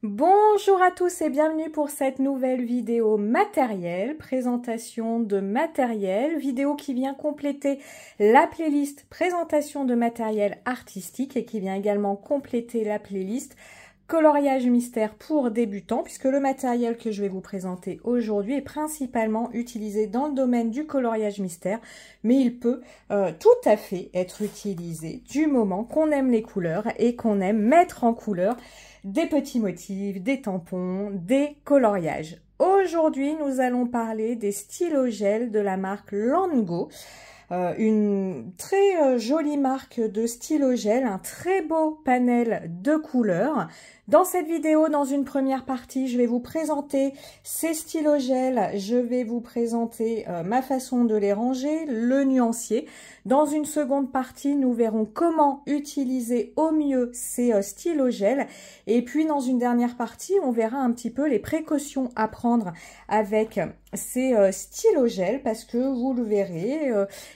Bonjour à tous et bienvenue pour cette nouvelle vidéo matériel, présentation de matériel, vidéo qui vient compléter la playlist présentation de matériel artistique et qui vient également compléter la playlist coloriage mystère pour débutants, puisque le matériel que je vais vous présenter aujourd'hui est principalement utilisé dans le domaine du coloriage mystère, mais il peut tout à fait être utilisé du moment qu'on aime les couleurs et qu'on aime mettre en couleur des petits motifs, des tampons, des coloriages. Aujourd'hui, nous allons parler des stylos gel de la marque Lango. Une très jolie marque de stylo gel, un très beau panel de couleurs. Dans cette vidéo, dans une première partie, je vais vous présenter ces stylos gel, je vais vous présenter ma façon de les ranger, le nuancier. Dans une seconde partie, nous verrons comment utiliser au mieux ces stylos gel. Et puis dans une dernière partie, on verra un petit peu les précautions à prendre avec ces stylos gel, parce que vous le verrez,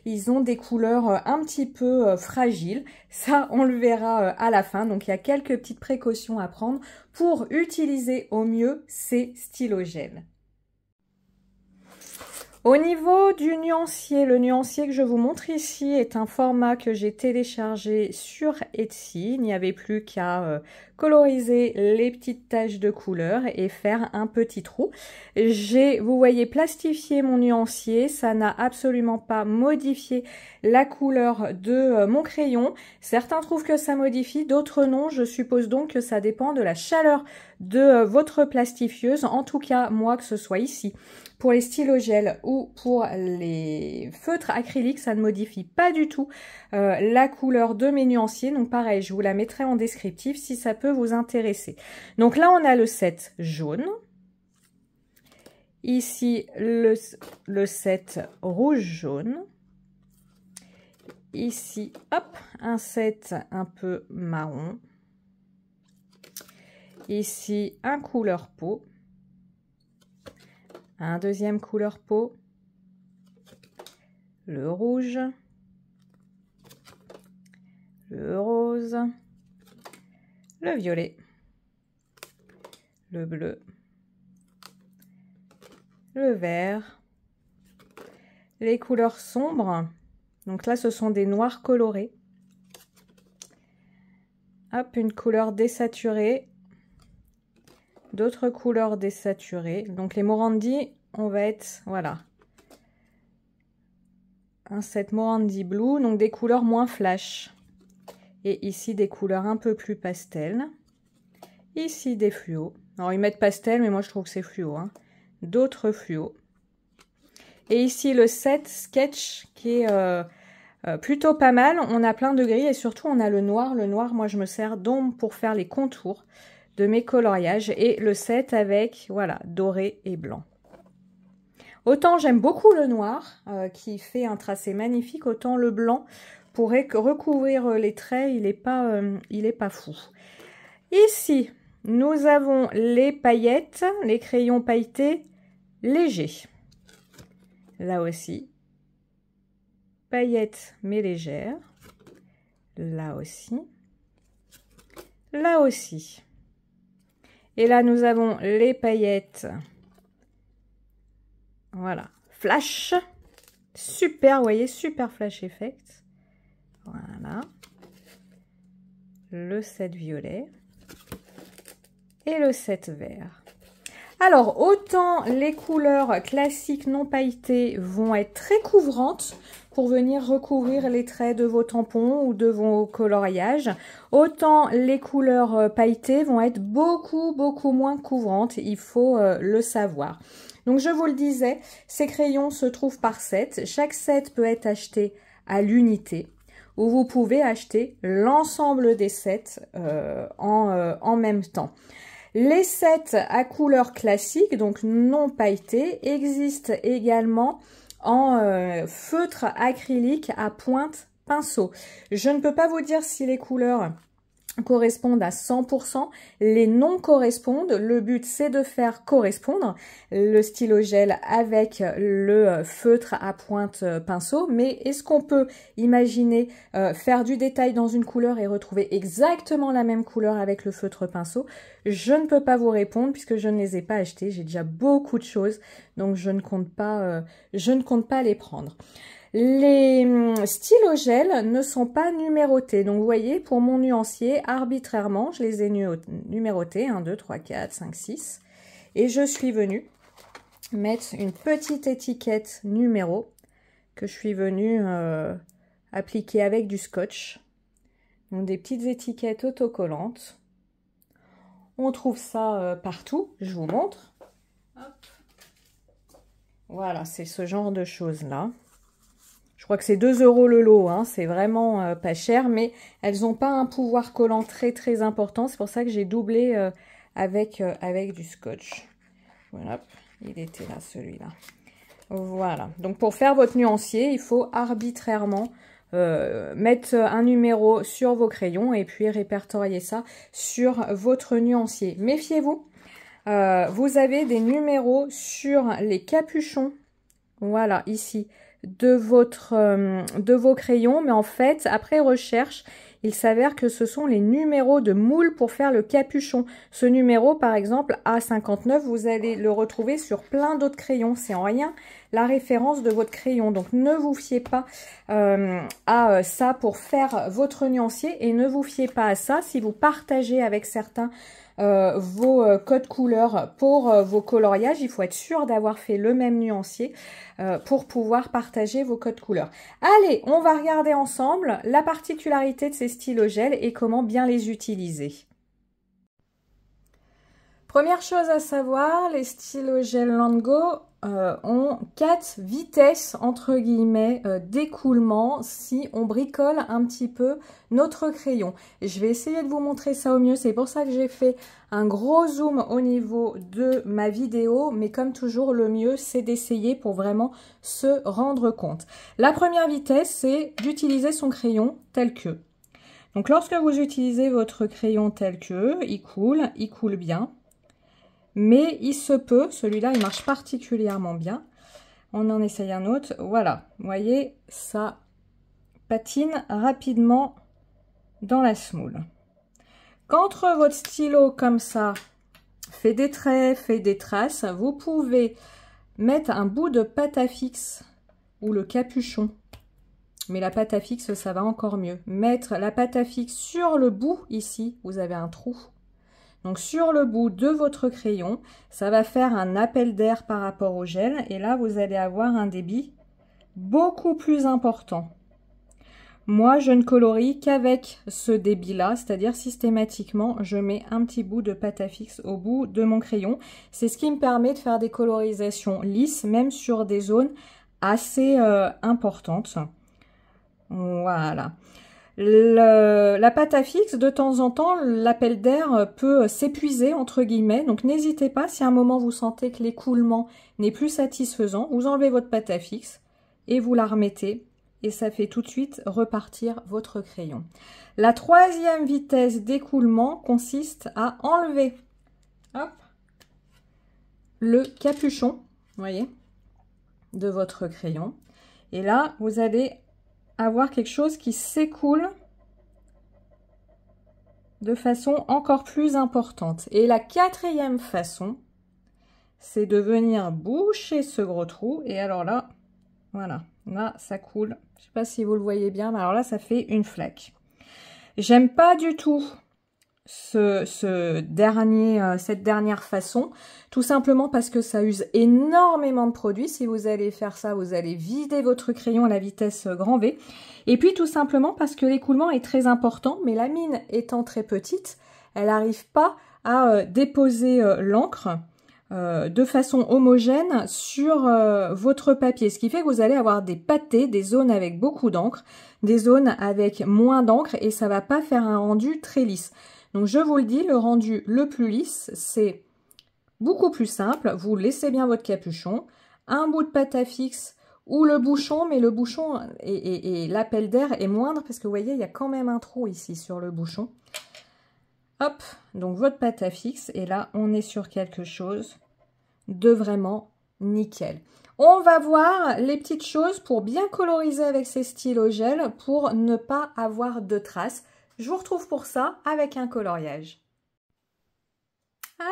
ils ont des couleurs un petit peu fragiles. Ça, on le verra à la fin. Donc, il y a quelques petites précautions à prendre pour utiliser au mieux ces stylos gel. Au niveau du nuancier, le nuancier que je vous montre ici est un format que j'ai téléchargé sur Etsy. Il n'y avait plus qu'à coloriser les petites taches de couleur et faire un petit trou. Vous voyez, plastifié mon nuancier, ça n'a absolument pas modifié la couleur de mon crayon. Certains trouvent que ça modifie, d'autres non. Je suppose donc que ça dépend de la chaleur de votre plastifieuse. En tout cas, moi, que ce soit ici, pour les stylos gel ou pour les feutres acryliques, ça ne modifie pas du tout la couleur de mes nuanciers. Donc pareil, je vous la mettrai en descriptif si ça peut vous intéresser. Donc là, on a le set jaune. Ici, le set rouge-jaune. Ici, hop, un set un peu marron. Ici, un couleur peau. Un deuxième couleur peau, le rouge, le rose, le violet, le bleu, le vert, les couleurs sombres, donc là ce sont des noirs colorés, hop, une couleur désaturée, d'autres couleurs désaturées. Donc les Morandi, on va être, voilà, un set Morandi Blue, donc des couleurs moins flash. Et ici des couleurs un peu plus pastel. Ici des fluos. Alors ils mettent pastel, mais moi je trouve que c'est fluo. Hein. D'autres fluos. Et ici le set Sketch qui est plutôt pas mal. On a plein de gris et surtout on a le noir. Le noir, moi je me sers d'ombre pour faire les contours de mes coloriages, et le set avec, voilà, doré et blanc. Autant j'aime beaucoup le noir qui fait un tracé magnifique, autant le blanc pourrait recouvrir les traits, il est pas fou. Ici, nous avons les paillettes, les crayons pailletés légers. Là aussi, paillettes mais légères. Là aussi. Là aussi. Et là, nous avons les paillettes, voilà, flash, super, vous voyez, super flash effect, voilà, le set violet et le set vert. Alors, autant les couleurs classiques non pailletées vont être très couvrantes, pour venir recouvrir les traits de vos tampons ou de vos coloriages. Autant les couleurs pailletées vont être beaucoup moins couvrantes, il faut le savoir. Donc je vous le disais, ces crayons se trouvent par set. Chaque set peut être acheté à l'unité, ou vous pouvez acheter l'ensemble des sets en même temps. Les sets à couleur classique, donc non pailletés, existent également en feutre acrylique à pointe pinceau. Je ne peux pas vous dire si les couleurs correspondent à 100%, les non correspondent. Le but, c'est de faire correspondre le stylo gel avec le feutre à pointe pinceau. Mais est-ce qu'on peut imaginer faire du détail dans une couleur et retrouver exactement la même couleur avec le feutre pinceau? Je ne peux pas vous répondre puisque je ne les ai pas achetés. J'ai déjà beaucoup de choses, donc je ne compte pas les prendre. Les stylos gel ne sont pas numérotés. Donc, vous voyez, pour mon nuancier, arbitrairement, je les ai numérotés. 1, 2, 3, 4, 5, 6. Et je suis venue mettre une petite étiquette numéro que je suis venue appliquer avec du scotch. Donc, des petites étiquettes autocollantes. On trouve ça partout. Je vous montre. Hop. Voilà, c'est ce genre de choses-là. Je crois que c'est 2 € le lot, hein. C'est vraiment pas cher, mais elles n'ont pas un pouvoir collant très important. C'est pour ça que j'ai doublé avec du scotch. Voilà, il était là celui-là. Voilà, donc pour faire votre nuancier, il faut arbitrairement mettre un numéro sur vos crayons et puis répertorier ça sur votre nuancier. Méfiez-vous, vous avez des numéros sur les capuchons, voilà, ici, de vos crayons, mais en fait, après recherche, il s'avère que ce sont les numéros de moule pour faire le capuchon. Ce numéro, par exemple, A59, vous allez le retrouver sur plein d'autres crayons. C'est en rien la référence de votre crayon. Donc, ne vous fiez pas à ça pour faire votre nuancier et ne vous fiez pas à ça si vous partagez avec certains vos codes couleurs pour vos coloriages. Il faut être sûr d'avoir fait le même nuancier pour pouvoir partager vos codes couleurs. Allez, on va regarder ensemble la particularité de ces stylos gel et comment bien les utiliser. Première chose à savoir, les stylos gel Lango ont 4 vitesses entre guillemets d'écoulement si on bricole un petit peu notre crayon. Je vais essayer de vous montrer ça au mieux, c'est pour ça que j'ai fait un gros zoom au niveau de ma vidéo, mais comme toujours le mieux c'est d'essayer pour vraiment se rendre compte. La première vitesse c'est d'utiliser son crayon tel que. Donc lorsque vous utilisez votre crayon tel que, il coule bien. Mais il se peut, celui-là il marche particulièrement bien. On en essaye un autre, voilà. Vous voyez, ça patine rapidement dans la semoule. Quand votre stylo comme ça fait des traits, fait des traces, vous pouvez mettre un bout de pâte à fixe ou le capuchon. Mais la pâte à fixe, ça va encore mieux. Mettre la pâte à fixe sur le bout, ici, vous avez un trou. Donc sur le bout de votre crayon, ça va faire un appel d'air par rapport au gel. Et là, vous allez avoir un débit beaucoup plus important. Moi, je ne colorie qu'avec ce débit-là, c'est-à-dire systématiquement, je mets un petit bout de pâte à fixe au bout de mon crayon. C'est ce qui me permet de faire des colorisations lisses, même sur des zones assez importantes. Voilà. La pâte à fixe, de temps en temps, l'appel d'air peut s'épuiser, entre guillemets. Donc, n'hésitez pas, si à un moment vous sentez que l'écoulement n'est plus satisfaisant, vous enlevez votre pâte à fixe et vous la remettez. Et ça fait tout de suite repartir votre crayon. La troisième vitesse d'écoulement consiste à enlever hop, le capuchon, vous voyez, de votre crayon. Et là, vous allez avoir quelque chose qui s'écoule de façon encore plus importante. Et la quatrième façon, c'est de venir boucher ce gros trou. Et alors là, voilà, là, ça coule. Je ne sais pas si vous le voyez bien, mais alors là, ça fait une flaque. J'aime pas du tout cette dernière façon, tout simplement parce que ça use énormément de produits. Si vous allez faire ça, vous allez vider votre crayon à la vitesse grand V. Et puis tout simplement parce que l'écoulement est très important, mais la mine étant très petite, elle n'arrive pas à déposer l'encre de façon homogène sur votre papier. Ce qui fait que vous allez avoir des pâtés, des zones avec beaucoup d'encre, des zones avec moins d'encre, et ça va pas faire un rendu très lisse. Donc je vous le dis, le rendu le plus lisse, c'est beaucoup plus simple. Vous laissez bien votre capuchon, un bout de pâte à fixe ou le bouchon, mais le bouchon et l'appel d'air est moindre parce que vous voyez, il y a quand même un trou ici sur le bouchon. Hop, donc votre pâte à fixe. Et là, on est sur quelque chose de vraiment nickel. On va voir les petites choses pour bien coloriser avec ces stylos gel pour ne pas avoir de traces. Je vous retrouve pour ça avec un coloriage.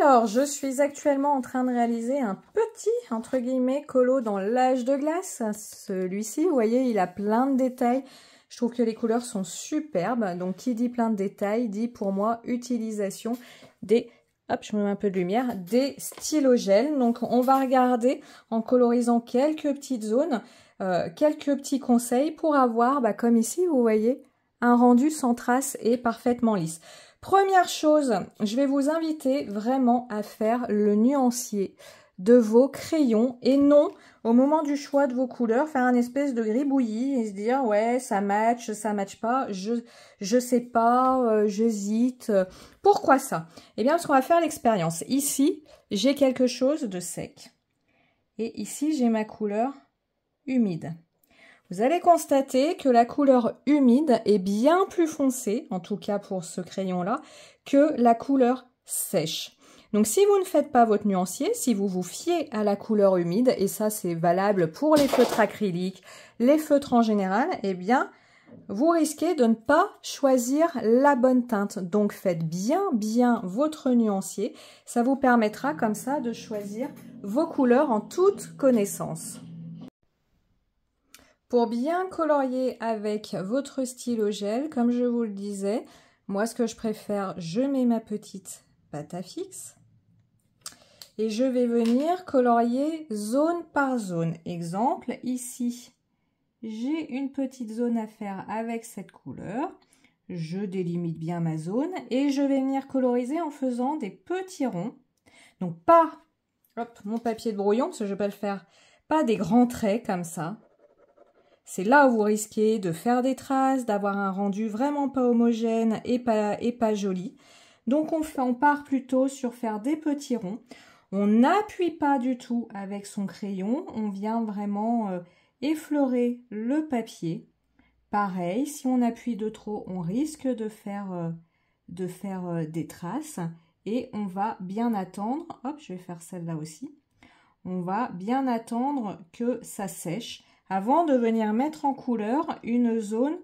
Alors, je suis actuellement en train de réaliser un petit, entre guillemets, colo dans l'âge de glace. Celui-ci, vous voyez, il a plein de détails. Je trouve que les couleurs sont superbes. Donc, qui dit plein de détails, dit pour moi utilisation des... Hop, je me mets un peu de lumière, des stylos gel. Donc, on va regarder en colorisant quelques petites zones, quelques petits conseils pour avoir, comme ici, vous voyez, un rendu sans traces et parfaitement lisse. Première chose, je vais vous inviter vraiment à faire le nuancier de vos crayons et non, au moment du choix de vos couleurs, faire un espèce de gribouillis et se dire ouais, ça match pas, je sais pas, j'hésite. Pourquoi ça? Eh bien, parce qu'on va faire l'expérience. Ici, j'ai quelque chose de sec et ici, j'ai ma couleur humide. Vous allez constater que la couleur humide est bien plus foncée, en tout cas pour ce crayon-là, que la couleur sèche. Donc si vous ne faites pas votre nuancier, si vous vous fiez à la couleur humide, et ça c'est valable pour les feutres acryliques, les feutres en général, eh bien vous risquez de ne pas choisir la bonne teinte. Donc faites bien votre nuancier, ça vous permettra comme ça de choisir vos couleurs en toute connaissance. Pour bien colorier avec votre stylo gel, comme je vous le disais, moi ce que je préfère, je mets ma petite pâte à fixe et je vais venir colorier zone par zone. Exemple, ici, j'ai une petite zone à faire avec cette couleur. Je délimite bien ma zone et je vais venir coloriser en faisant des petits ronds. Donc pas, hop, mon papier de brouillon, parce que je ne vais pas le faire, pas des grands traits comme ça. C'est là où vous risquez de faire des traces, d'avoir un rendu vraiment pas homogène et pas joli. Donc on part plutôt sur faire des petits ronds. On n'appuie pas du tout avec son crayon, on vient vraiment effleurer le papier. Pareil, si on appuie de trop, on risque de faire des traces. Et on va bien attendre, hop, je vais faire celle-là aussi. On va bien attendre que ça sèche avant de venir mettre en couleur une zone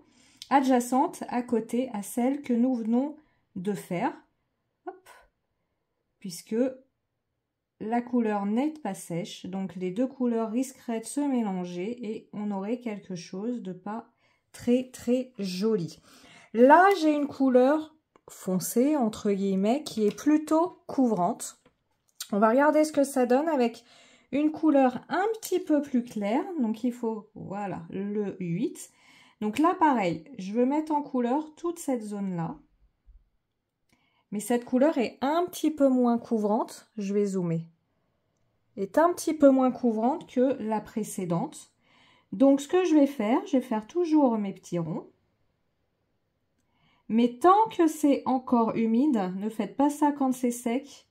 adjacente à côté à celle que nous venons de faire. Hop, puisque la couleur n'est pas sèche, donc les deux couleurs risqueraient de se mélanger et on aurait quelque chose de pas très joli. Là, j'ai une couleur foncée, entre guillemets, qui est plutôt couvrante. On va regarder ce que ça donne avec une couleur un petit peu plus claire, donc il faut, voilà, le 8. Donc là, pareil, je veux mettre en couleur toute cette zone-là. Mais cette couleur est un petit peu moins couvrante, je vais zoomer, est un petit peu moins couvrante que la précédente. Donc ce que je vais faire toujours mes petits ronds. Mais tant que c'est encore humide, ne faites pas ça quand c'est sec.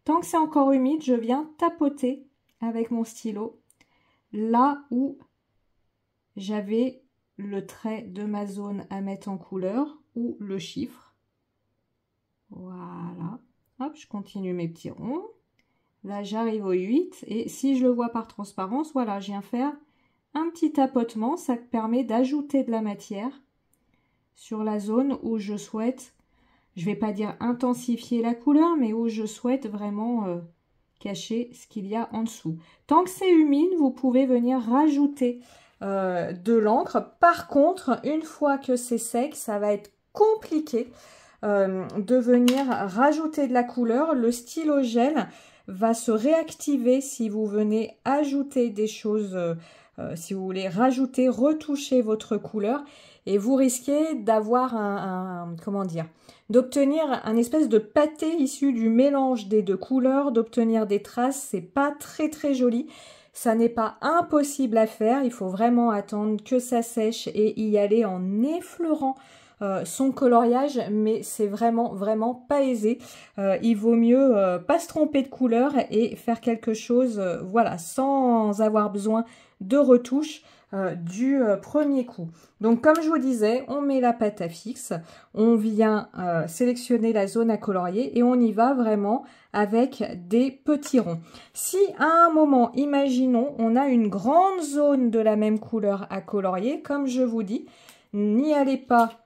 Tant que c'est encore humide, je viens tapoter avec mon stylo là où j'avais le trait de ma zone à mettre en couleur ou le chiffre. Voilà. Hop, je continue mes petits ronds. Là, j'arrive au 8 et si je le vois par transparence, voilà, je viens faire un petit tapotement. Ça permet d'ajouter de la matière sur la zone où je souhaite, je vais pas dire intensifier la couleur, mais où je souhaite vraiment cacher ce qu'il y a en dessous. Tant que c'est humide, vous pouvez venir rajouter de l'encre. Par contre, une fois que c'est sec, ça va être compliqué de venir rajouter de la couleur. Le stylo gel va se réactiver si vous venez ajouter des choses, si vous voulez rajouter, retoucher votre couleur. Et vous risquez d'avoir comment dire, d'obtenir un espèce de pâté issu du mélange des deux couleurs, d'obtenir des traces. C'est pas très joli. Ça n'est pas impossible à faire. Il faut vraiment attendre que ça sèche et y aller en effleurant son coloriage, mais c'est vraiment pas aisé. Il vaut mieux pas se tromper de couleur et faire quelque chose, voilà, sans avoir besoin de retouches. du premier coup. Donc comme je vous disais, on met la pâte à fixe, on vient sélectionner la zone à colorier et on y va vraiment avec des petits ronds. Si à un moment, imaginons, on a une grande zone de la même couleur à colorier, comme je vous dis, n'y allez pas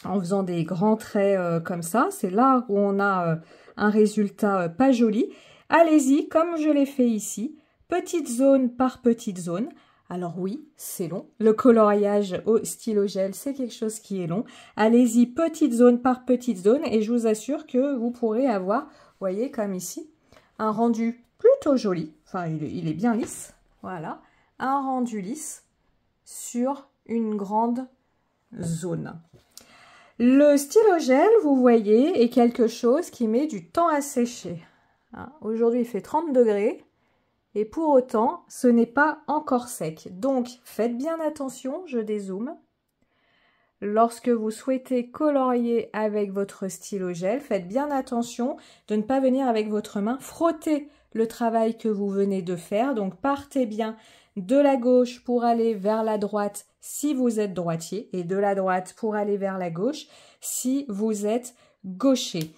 en faisant des grands traits comme ça, c'est là où on a un résultat pas joli. Allez-y, comme je l'ai fait ici, petite zone par petite zone. Alors oui, c'est long. Le coloriage au stylo gel, c'est quelque chose qui est long. Allez-y, petite zone par petite zone et je vous assure que vous pourrez avoir, vous voyez, comme ici, un rendu plutôt joli. Enfin, il est bien lisse. Voilà, un rendu lisse sur une grande zone. Le stylo gel, vous voyez, est quelque chose qui met du temps à sécher. Hein, aujourd'hui, il fait 30 degrés. Et pour autant, ce n'est pas encore sec. Donc, faites bien attention, je dézoome. Lorsque vous souhaitez colorier avec votre stylo gel, faites bien attention de ne pas venir avec votre main frotter le travail que vous venez de faire. Donc, partez bien de la gauche pour aller vers la droite si vous êtes droitier et de la droite pour aller vers la gauche si vous êtes gaucher.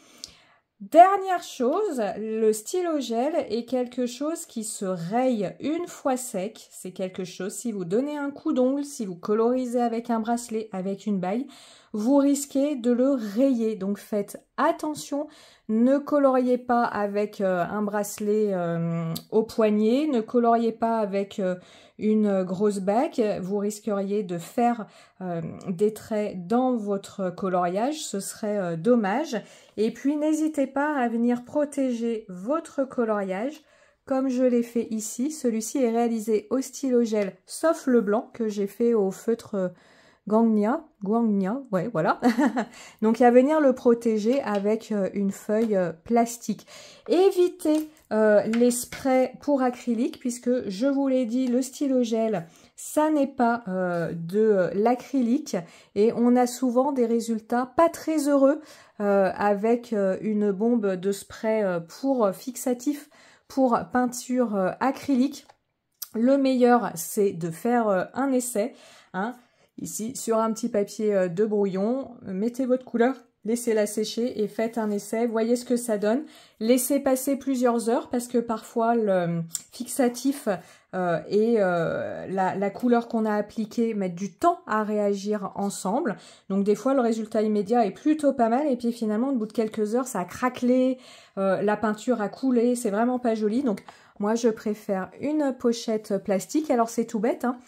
Dernière chose, le stylo gel est quelque chose qui se raye une fois sec. C'est quelque chose, si vous donnez un coup d'ongle, si vous colorisez avec un bracelet, avec une bague, vous risquez de le rayer. Donc faites attention, ne coloriez pas avec un bracelet au poignet, ne coloriez pas avec une grosse bague. Vous risqueriez de faire des traits dans votre coloriage, ce serait dommage. Et puis n'hésitez pas à venir protéger votre coloriage comme je l'ai fait ici. Celui-ci est réalisé au stylo gel, sauf le blanc que j'ai fait au feutre Guangnia, ouais, voilà. Donc, à venir le protéger avec une feuille plastique. Évitez les sprays pour acrylique, puisque je vous l'ai dit, le stylo gel, ça n'est pas de l'acrylique et on a souvent des résultats pas très heureux avec une bombe de spray pour fixatif, pour peinture acrylique. Le meilleur, c'est de faire un essai, hein. Ici, sur un petit papier de brouillon, mettez votre couleur, laissez-la sécher et faites un essai. Voyez ce que ça donne. Laissez passer plusieurs heures parce que parfois le fixatif et la couleur qu'on a appliquée mettent du temps à réagir ensemble. Donc des fois, le résultat immédiat est plutôt pas mal et puis finalement, au bout de quelques heures, ça a craquelé, la peinture a coulé, c'est vraiment pas joli. Donc moi, je préfère une pochette plastique. Alors c'est tout bête, hein.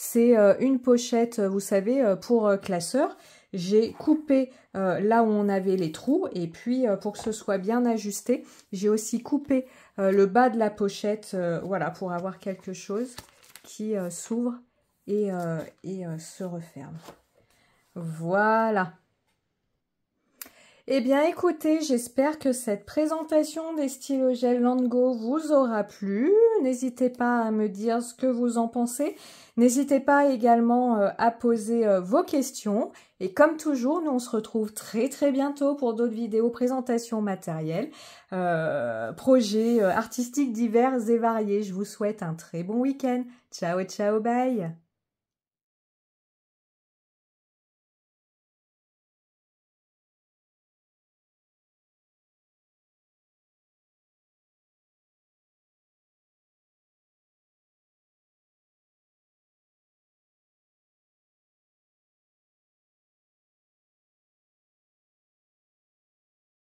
C'est une pochette, vous savez, pour classeur. J'ai coupé là où on avait les trous et puis pour que ce soit bien ajusté, j'ai aussi coupé le bas de la pochette, voilà, pour avoir quelque chose qui s'ouvre et se referme. Voilà. Eh bien, écoutez, j'espère que cette présentation des stylos gel Landgo vous aura plu. N'hésitez pas à me dire ce que vous en pensez. N'hésitez pas également à poser vos questions. Et comme toujours, nous on se retrouve très bientôt pour d'autres vidéos présentations matérielles, projets artistiques divers et variés. Je vous souhaite un très bon week-end. Ciao, ciao, bye!